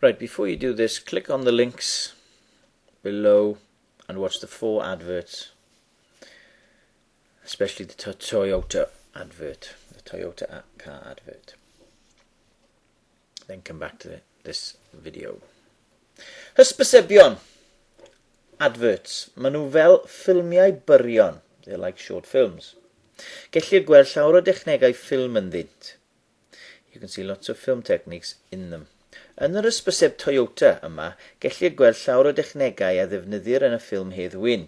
Right, before you do this, click on the links below and watch the 4 adverts, especially the Toyota advert, the Toyota car advert. Then come back to this video. Hysbysebion adverts. Maen nhw fel ffilmiau byrion. They're like short films. Gellir gweld llawer o dechnegau ffilm ynddynt. You can see lots of film techniques in them. Yn yr hysbyseb Toyota yma, gellir gweld llawer o dechnegau a ddefnyddir yn y ffilm Hedd Wyn.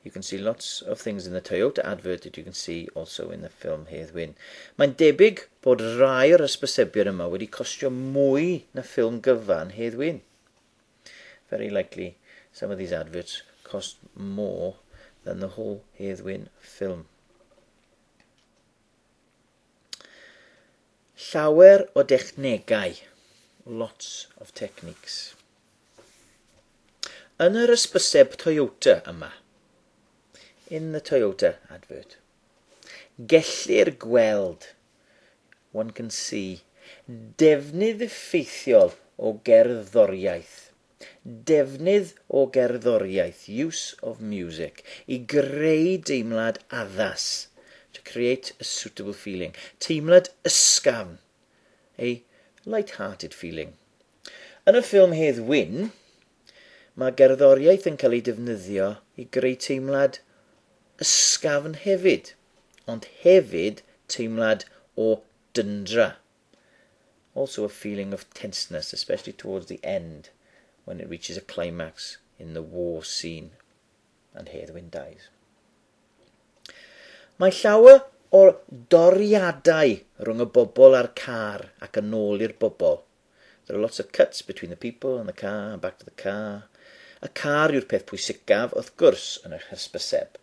You can see lots of things in the Toyota advert that you can see also in the film Hedd Wyn. Mae'n debyg bod rhai'r hysbysebion yma wedi costio mwy na ffilm gyfan Hedd Wyn. Very likely some of these adverts cost more than the whole Hedd Wyn film. Llawer o dechnegau. Lots of techniques. Yn yr hysbyseb Toyota yma, in the Toyota advert, Gellir gweld, one can see, defnydd effeithiol o gerddoriaeth. Defnydd o gerddoriaeth, use of music, I greu teimlad addas, to create a suitable feeling. Teimlad ysgafn, a light-hearted feeling. Yn y ffilm Hedd Wyn, mae gerddoriaeth yn cael ei defnyddio I greu teimlad ysgafn hefyd, ond hefyd teimlad o dyndra. Also a feeling of tenseness, especially towards the end, when it reaches a climax in the war scene and Hedd Wyn dies. Mae llawer o doriadau rhwng y bobl a'r car ac yn ôl i'r bobl. There are lots of cuts between the people and the car and back to the car. Y car yw'r peth pwysicaf wrth gwrs yn y hysbyseb.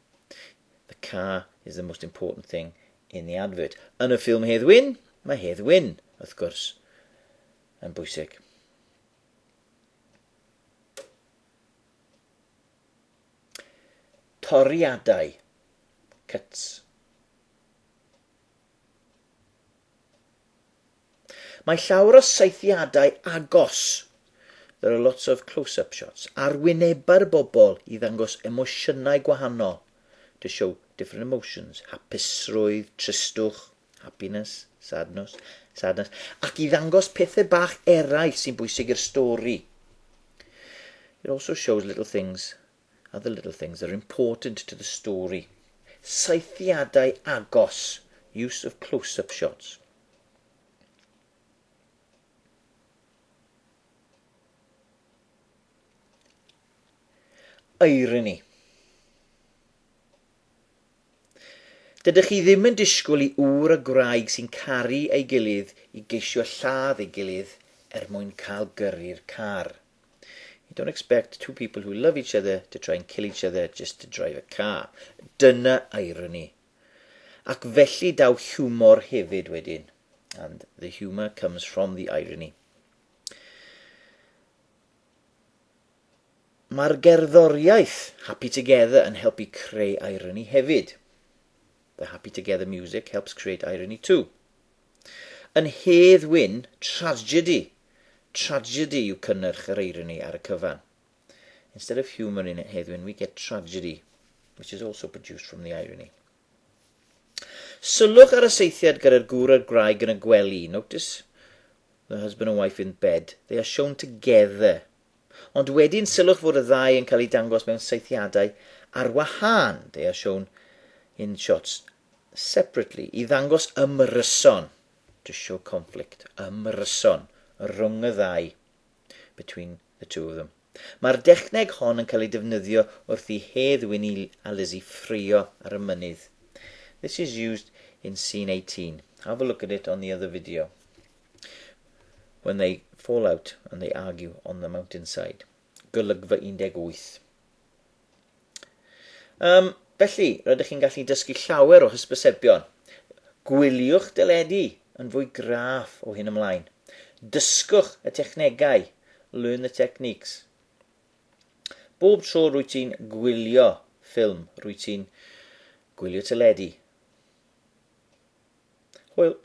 The car is the most important thing in the advert. Yn y ffilm Hedd Wyn, mae Hedd Wyn wrth gwrs yn bwysig. Toriadau, cuts. Mae llawer o saethiadau agos. There are lots of close-up shots. Ar wynebau'r bobl I ddangos emosiynau gwahanol. To show different emotions. Hapusrwydd, tristwch, happiness, sadness. Ac I ddangos pethau bach eraill sy'n bwysig i'r stori. It also shows little things, other little things that are important to the story. Saethiadau agos. Use of close-up shots. Irony. Dydych chi ddim yn disgwyl I yw'r a gwraig sy'n caru ei gilydd I geisio lladd ei gilydd mwyn cael gyrru'r car. You don't expect two people who love each other to try and kill each other just to drive a car. Dyna irony. Ac felly daw hiwmor hefyd wedyn. And the humour comes from the irony. Mae'r gerddoriaeth happy together yn helpu creu irony hefyd. The happy together music helps create irony too. Yn Hedd Wyn, tragedy. Tragedy yw cynnyrch yr irony ar y cyfan. Instead of humour in Hedd Wyn, we get tragedy, which is also produced from the irony. Sylwch ar y seithiad gyda'r gwr a'r graig yn y gwely. Notice the husband and wife in bed. They are shown together. Ond wedyn sylwch fod y ddau yn cael ei dangos mewn saethiadau ar wahân. They are shown in shots separately. I ddangos ymryson. To show conflict. Ymryson. Rhwng y ddau. Between the two of them. Mae'r dechneg hon yn cael ei defnyddio wrth I Hedd Wyn a Lizzie ffrio ar y mynydd. This is used in scene 18. Have a look at it on the other video. When they fall out and they argue on the mountainside. Golygfa 18. Felly, rydych chi'n gallu dysgu llawer o hysbysebion. Gwiliwch deledu yn fwy graff o hyn ymlaen. Dysgwch y technegau. Learn the techniques. Bob tro rwy ti'n gwylio ffilm, rwy ti'n gwylio teledu. Hwyl.